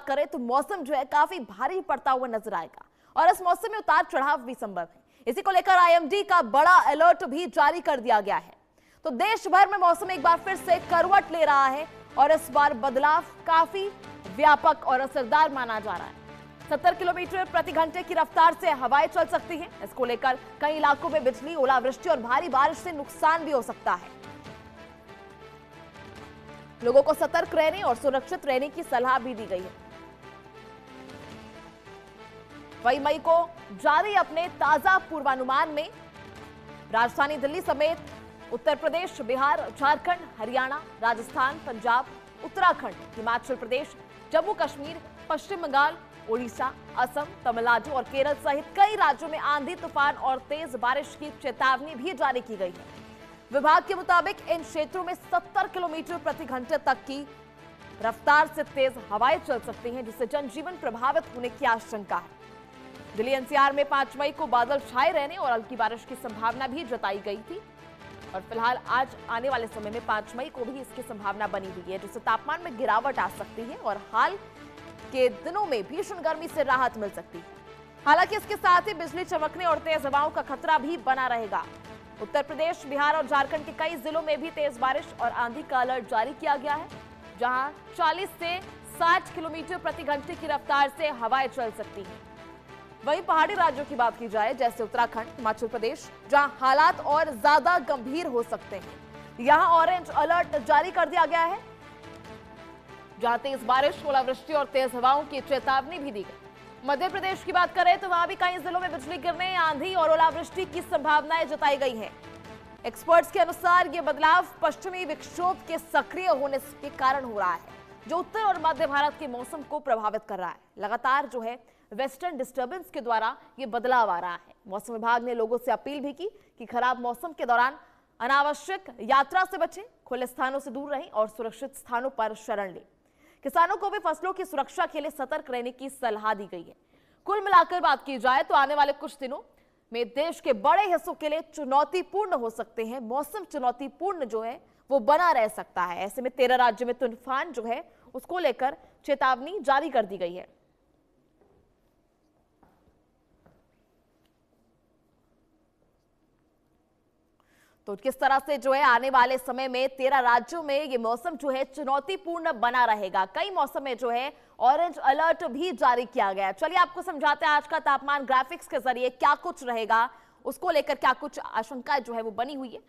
बात करें तो मौसम जो है काफी भारी पड़ता हुआ नजर आएगा और इस मौसम में उतार चढ़ाव भी संभव है। इसी को लेकर आईएमडी का बड़ा अलर्ट भी जारी कर दिया गया है। तो देश भर में मौसम एक बार फिर से करवट ले रहा है और इस बार बदलाव काफी व्यापक और असरदार माना जा रहा है। 70 किलोमीटर प्रति घंटे की रफ्तार से हवाएं चल सकती हैं। इसको लेकर कई इलाकों में बिजली, ओलावृष्टि और भारी बारिश से नुकसान भी हो सकता है। लोगों को सतर्क रहने और सुरक्षित रहने की सलाह भी दी गई है। वही मई को जारी अपने ताजा पूर्वानुमान में राजधानी दिल्ली समेत उत्तर प्रदेश, बिहार, झारखंड, हरियाणा, राजस्थान, पंजाब, उत्तराखंड, हिमाचल प्रदेश, जम्मू कश्मीर, पश्चिम बंगाल, ओडिशा, असम, तमिलनाडु और केरल सहित कई राज्यों में आंधी, तूफान और तेज बारिश की चेतावनी भी जारी की गई है। विभाग के मुताबिक इन क्षेत्रों में 70 किलोमीटर प्रति घंटे तक की रफ्तार से तेज हवाएं चल सकती हैं, जिससे जनजीवन प्रभावित होने की आशंका है। दिल्ली एनसीआर में 5 मई को बादल छाए रहने और हल्की बारिश की संभावना भी जताई गई थी और फिलहाल आज आने वाले समय में 5 मई को भी इसकी संभावना बनी हुई है, जिससे तापमान में गिरावट आ सकती है और हाल के दिनों में भीषण गर्मी से राहत मिल सकती है। हालांकि इसके साथ ही बिजली चमकने और तेज हवाओं का खतरा भी बना रहेगा। उत्तर प्रदेश, बिहार और झारखंड के कई जिलों में भी तेज बारिश और आंधी का अलर्ट जारी किया गया है, जहां 40 से 60 किलोमीटर प्रति घंटे की रफ्तार से हवाएं चल सकती हैं। वहीं पहाड़ी राज्यों की बात की जाए, जैसे उत्तराखंड, हिमाचल प्रदेश, जहां हालात और ज्यादा गंभीर हो सकते हैं, यहां ऑरेंज अलर्ट जारी कर दिया गया है, जहां तेज बारिश, ओलावृष्टि और तेज हवाओं की चेतावनी भी दी गई। मध्य प्रदेश की बात करें तो वहां भी कई जिलों में बिजली गिरने, आंधी और ओलावृष्टि की संभावनाएं जताई गई हैं। एक्सपर्ट्स के अनुसार यह बदलाव पश्चिमी विक्षोभ के सक्रिय होने के कारण हो रहा है, जो उत्तर और मध्य भारत के मौसम को प्रभावित कर रहा है। लगातार जो है वेस्टर्न डिस्टर्बेंस के द्वारा ये बदलाव आ रहा है। मौसम विभाग ने लोगों से अपील भी की कि खराब मौसम के दौरान अनावश्यक यात्रा से बचें, खुले स्थानों से दूर रहें और सुरक्षित स्थानों पर शरण लें। किसानों को भी फसलों की सुरक्षा के लिए सतर्क रहने की सलाह दी गई है। कुल मिलाकर बात की जाए तो आने वाले कुछ दिनों में देश के बड़े हिस्सों के लिए चुनौतीपूर्ण हो सकते हैं। मौसम चुनौतीपूर्ण जो है वो बना रह सकता है। ऐसे में 13 राज्यों में तूफान जो है उसको लेकर चेतावनी जारी कर दी गई है। तो किस तरह से जो है आने वाले समय में 13 राज्यों में ये मौसम जो है चुनौतीपूर्ण बना रहेगा। कई मौसम में जो है ऑरेंज अलर्ट भी जारी किया गया है। चलिए आपको समझाते हैं आज का तापमान ग्राफिक्स के जरिए क्या कुछ रहेगा, उसको लेकर क्या कुछ आशंकाएं जो है वो बनी हुई है।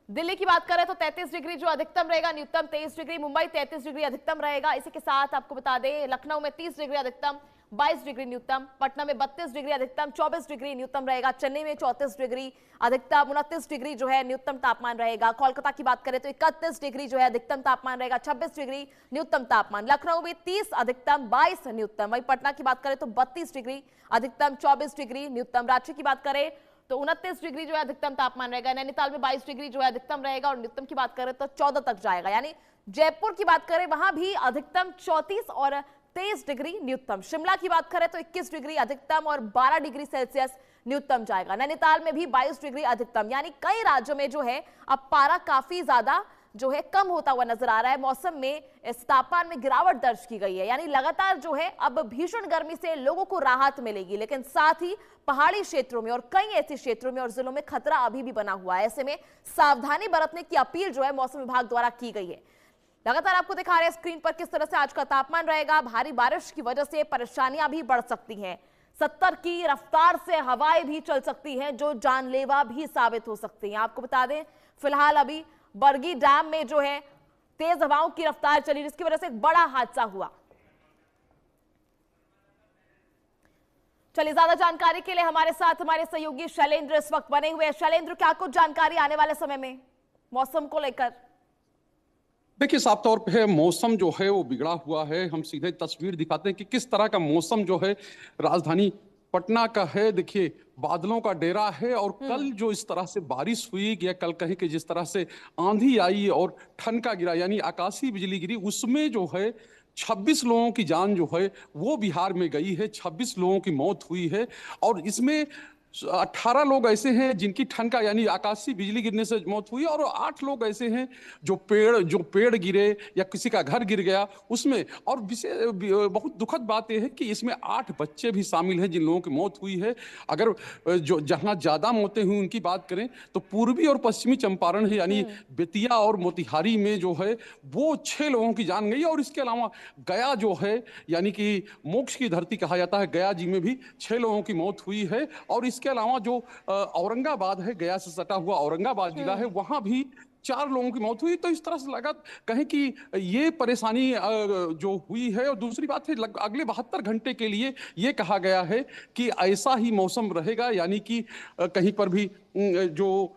दिल्ली की बात करें तो 33 डिग्री जो अधिकतम रहेगा, न्यूनतम 23 डिग्री, मुंबई 33 डिग्री अधिकतम रहेगा। इसी के साथ आपको बता दें लखनऊ में 30 डिग्री अधिकतम, 22 डिग्री न्यूनतम, पटना में 32 डिग्री अधिकतम, 24 डिग्री न्यूनतम रहेगा, चेन्नई में 34 डिग्री अधिकतम, 29 डिग्री जो है न्यूनतम तापमान रहेगा। कोलकाता की बात करें तो 31 डिग्री जो है अधिकतम तापमान रहेगा, 26 डिग्री न्यूनतम तापमान। लखनऊ में 30 अधिकतम, 22 न्यूनतम। वहीं पटना की बात करें तो 32 डिग्री अधिकतम, 24 डिग्री न्यूनतम। रांची की बात करें तो 29 डिग्री जो है अधिकतम तापमान रहेगा। नैनीताल में 22 डिग्री जो है अधिकतम रहेगा और न्यूनतम की बात करें तो 14 तक जाएगा। यानी जयपुर की बात करें वहां भी अधिकतम 34 और 23 डिग्री न्यूनतम। शिमला की बात करें तो 21 डिग्री अधिकतम और 12 डिग्री सेल्सियस न्यूनतम जाएगा। नैनीताल में भी 22 डिग्री अधिकतम। यानी कई राज्यों में जो है अब पारा काफी ज्यादा जो है कम होता हुआ नजर आ रहा है। मौसम में इस तापमान में गिरावट दर्ज की गई है। यानी लगातार जो है अब भीषण गर्मी से लोगों को राहत मिलेगी, लेकिन साथ ही पहाड़ी क्षेत्रों में और कई ऐसे क्षेत्रों में और जिलों में खतरा अभी भी बना हुआ है। ऐसे में सावधानी बरतने की अपील जो है मौसम विभाग द्वारा की गई है। लगातार आपको दिखा रहे हैं स्क्रीन पर किस तरह से आज का तापमान रहेगा। भारी बारिश की वजह से परेशानियां भी बढ़ सकती हैं। 70 की रफ्तार से हवाएं भी चल सकती हैं, जो जानलेवा भी साबित हो सकती हैं। आपको बता दें फिलहाल अभी बरगी डैम में जो है तेज हवाओं की रफ्तार चली, जिसकी वजह से एक बड़ा हादसा हुआ। चलिए ज्यादा जानकारी के लिए हमारे साथ हमारे सहयोगी शैलेंद्र इस वक्त बने हुए हैं। शैलेंद्र, क्या कुछ जानकारी आने वाले समय में मौसम को लेकर? देखिए, साफ तौर पे मौसम जो है वो बिगड़ा हुआ है। हम सीधे तस्वीर दिखाते हैं कि किस तरह का मौसम जो है राजधानी पटना का है। देखिए, बादलों का डेरा है और कल जो इस तरह से बारिश हुई या कल कहीं कि जिस तरह से आंधी आई और ठनका गिरा यानी आकाशीय बिजली गिरी, उसमें जो है 26 लोगों की जान जो है वो बिहार में गई है, 26 लोगों की मौत हुई है। और इसमें 18 लोग ऐसे हैं जिनकी ठनका यानी आकाशीय बिजली गिरने से मौत हुई, और 8 लोग ऐसे हैं जो पेड़ गिरे या किसी का घर गिर गया उसमें। और विशेष बहुत दुखद बात यह है कि इसमें 8 बच्चे भी शामिल हैं जिन लोगों की मौत हुई है। अगर जो जहां ज्यादा मौतें हुई उनकी बात करें तो पूर्वी और पश्चिमी चंपारण है, यानी बेतिया और मोतिहारी में जो है वो 6 लोगों की जान गई। और इसके अलावा गया जो है, यानी कि मोक्ष की धरती कहा जाता है, गया जी में भी 6 लोगों की मौत हुई है। और इसके अलावा जो औरंगाबाद है, गया से सटा हुआ औरंगाबाद जिला है, वहां भी 4 लोगों की मौत हुई। तो इस तरह से लगा कहें कि ये परेशानी जो हुई है। और दूसरी बात है, अगले 72 घंटे के लिए ये कहा गया है कि ऐसा ही मौसम रहेगा, यानी कि कहीं पर भी जो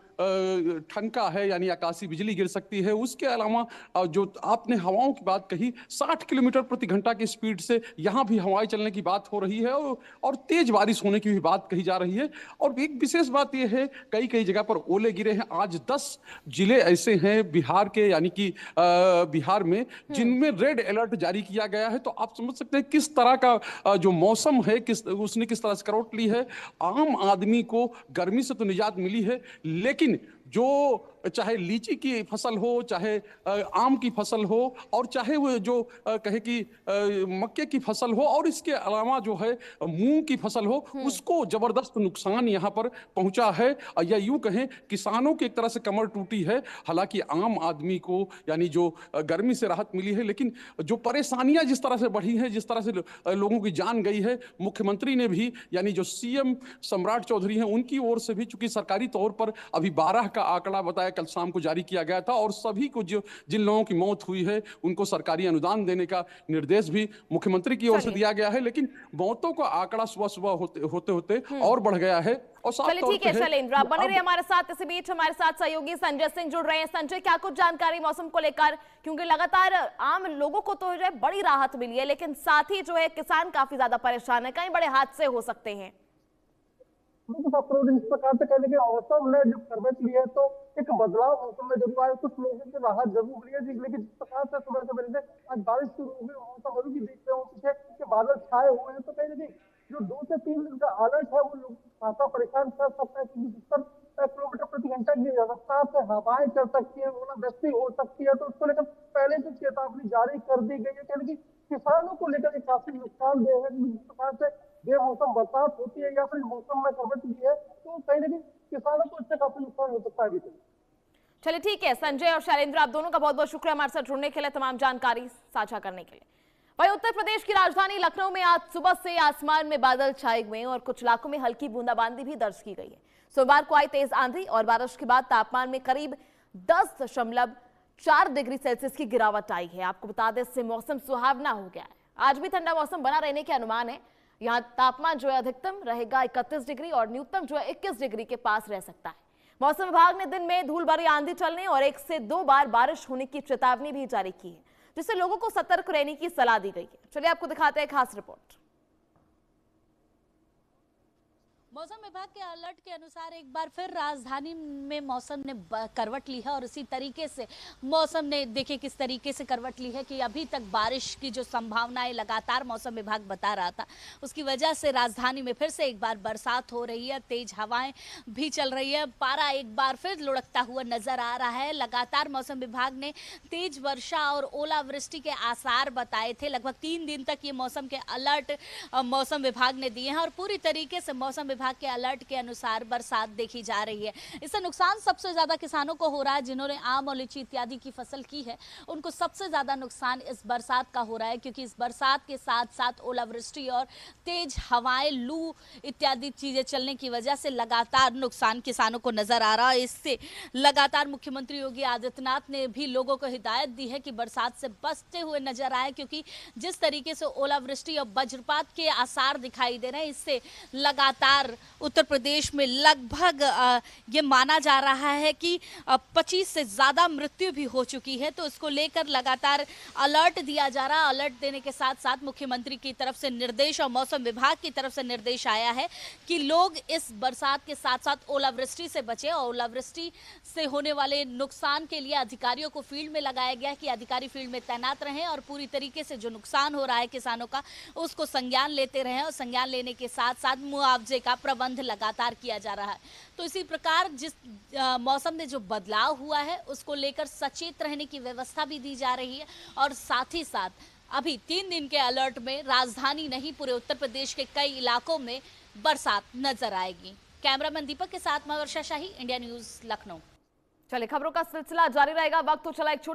ठनका है यानी आकाशीय बिजली गिर सकती है। उसके अलावा जो आपने हवाओं की बात कही, 60 किलोमीटर प्रति घंटा की स्पीड से यहाँ भी हवाएं चलने की बात हो रही है, और तेज बारिश होने की भी बात कही जा रही है। और एक विशेष बात यह है, कई कई जगह पर ओले गिरे हैं। आज 10 जिले ऐसे हैं बिहार के, यानी कि बिहार में, जिनमें रेड अलर्ट जारी किया गया है। तो आप समझ सकते हैं किस तरह का जो मौसम है, उसने किस तरह से करवट ली है। आम आदमी को गर्मी से तो निजात मिली है, लेकिन जो चाहे लीची की फसल हो, चाहे आम की फसल हो, और चाहे वो जो कहे कि मक्के की फसल हो, और इसके अलावा जो है मूंग की फसल हो, उसको जबरदस्त नुकसान यहाँ पर पहुंचा है। या यूं कहें किसानों की एक तरह से कमर टूटी है। हालांकि आम आदमी को यानी जो गर्मी से राहत मिली है, लेकिन जो परेशानियां जिस तरह से बढ़ी हैं, जिस तरह से लोगों की जान गई है, मुख्यमंत्री ने भी यानी जो सीएम सम्राट चौधरी हैं उनकी ओर से भी, चूंकि सरकारी तौर पर अभी 12 का आंकड़ा बताया कल शाम को जारी किया गया था, और सभी को जिन लोगों की मौत हुई है उनको सरकारी अनुदान देने का निर्देश भी मुख्यमंत्री की ओर से दिया गया है। लेकिन मौतों का आंकड़ा सुबह सुबह होते होते और बढ़ गया है। और चलिए ठीक है शैलेंद्र, आप बने रहे हमारे साथ। इसी बीच हमारे साथ सहयोगी संजय सिंह जुड़ रहे हैं। संजय, क्या कुछ जानकारी मौसम को लेकर, क्योंकि लगातार आम लोगों को तो जो है बड़ी राहत मिली है, लेकिन साथ ही जो है किसान काफी ज्यादा परेशान है, कई बड़े हादसे हो सकते हैं। इस प्रकार से कहने के मौसम ने जो करवट ली है, तो एक बदलाव मौसम में जरूर आया। कुछ लोगों की राहत जरूर मिली है, लेकिन जिस प्रकार से सुबह सवेरे से आज बारिश शुरू हो गई, मौसम अभी भी देख रहे हो पीछे के बादल छाए हुए हैं, तो कहीं ना कहीं जो 2 से 3 दिन का अलर्ट है वो लोग खासा परेशान कर सकता है। क्योंकि 70 किलोमीटर प्रति घंटा की रफ्तार से हवाएं चल सकती है, ओलावृष्टि हो सकती है। तो उसको लेकर पहले से चेतावनी जारी कर दी गई है। कहने की किसानों को लेकर काफी नुकसानदेह है। जिस प्रकार से बेमौसम बरसात होती है या फिर मौसम में करवट ली है, तो कहीं ना कहीं किसानों को इससे काफी नुकसान हो सकता है। चलिए ठीक है संजय और शैलेंद्र, आप दोनों का बहुत बहुत शुक्रिया हमारे साथ जुड़ने के लिए, तमाम जानकारी साझा करने के लिए। वहीं उत्तर प्रदेश की राजधानी लखनऊ में आज सुबह से आसमान में बादल छाए हुए हैं और कुछ इलाकों में हल्की बूंदाबांदी भी दर्ज की गई है। सोमवार को आई तेज आंधी और बारिश के बाद तापमान में करीब 10.4 डिग्री सेल्सियस की गिरावट आई है। आपको बता दें इससे मौसम सुहावना हो गया है। आज भी ठंडा मौसम बना रहने के अनुमान है। यहाँ तापमान जो है अधिकतम रहेगा 31 डिग्री और न्यूनतम जो है 21 डिग्री के पास रह सकता है। मौसम विभाग ने दिन में धूल भरी आंधी चलने और 1 से 2 बार बारिश होने की चेतावनी भी जारी की है, जिससे लोगों को सतर्क रहने की सलाह दी गई है। चलिए आपको दिखाते हैं खास रिपोर्ट। मौसम विभाग के अलर्ट के अनुसार एक बार फिर राजधानी में मौसम ने करवट ली है और इसी तरीके से मौसम ने देखिए किस तरीके से करवट ली है कि अभी तक बारिश की जो संभावनाएं लगातार मौसम विभाग बता रहा था, उसकी वजह से राजधानी में फिर से एक बार बरसात हो रही है, तेज हवाएं भी चल रही है, पारा एक बार फिर लुढ़कता हुआ नजर आ रहा है। लगातार मौसम विभाग ने तेज वर्षा और ओलावृष्टि के आसार बताए थे। लगभग 3 दिन तक ये मौसम के अलर्ट मौसम विभाग ने दिए हैं और पूरी तरीके से मौसम विभाग के अलर्ट के अनुसार बरसात देखी जा रही है। इससे नुकसान सबसे ज्यादा किसानों को हो रहा है। जिन्होंने आम और लीची इत्यादि की फसल की है, उनको सबसे ज्यादा नुकसान इस बरसात का हो रहा है, क्योंकि इस बरसात के साथ साथ ओलावृष्टि और तेज हवाएं, लू इत्यादि चीजें चलने की वजह से लगातार नुकसान किसानों को नजर आ रहा है। इससे लगातार मुख्यमंत्री योगी आदित्यनाथ ने भी लोगों को हिदायत दी है कि बरसात से बचते हुए नजर आए, क्योंकि जिस तरीके से ओलावृष्टि और वज्रपात के आसार दिखाई दे रहे हैं, इससे लगातार उत्तर प्रदेश में लगभग ये माना जा रहा है कि 25 से ज़्यादा मृत्यु भी हो चुकी है। तो इसको लेकर लगातार अलर्ट दिया जा रहा है। अलर्ट देने के साथ साथ मुख्यमंत्री की तरफ से निर्देश और मौसम विभाग की तरफ से निर्देश आया है कि लोग इस बरसात के साथ साथ ओलावृष्टि से बचें और ओलावृष्टि से होने वाले नुकसान के लिए अधिकारियों को फील्ड में लगाया गया है कि अधिकारी फील्ड में तैनात रहें और पूरी तरीके से जो नुकसान हो रहा है किसानों का, उसको संज्ञान लेते रहें और संज्ञान लेने के साथ साथ मुआवजे का प्रबंध लगातार किया जा रहा है। तो इसी प्रकार जिस मौसम में जो बदलाव हुआ है उसको लेकर सचेत रहने की व्यवस्था भी दी जा रही है और साथ ही साथ अभी 3 दिन के अलर्ट में राजधानी नहीं पूरे उत्तर प्रदेश के कई इलाकों में बरसात नजर आएगी। कैमरामैन दीपक के साथ मैं वर्षा शाही, इंडिया न्यूज लखनऊ। चलिए खबरों का सिलसिला जारी रहेगा। वक्त तो चला एक छोटा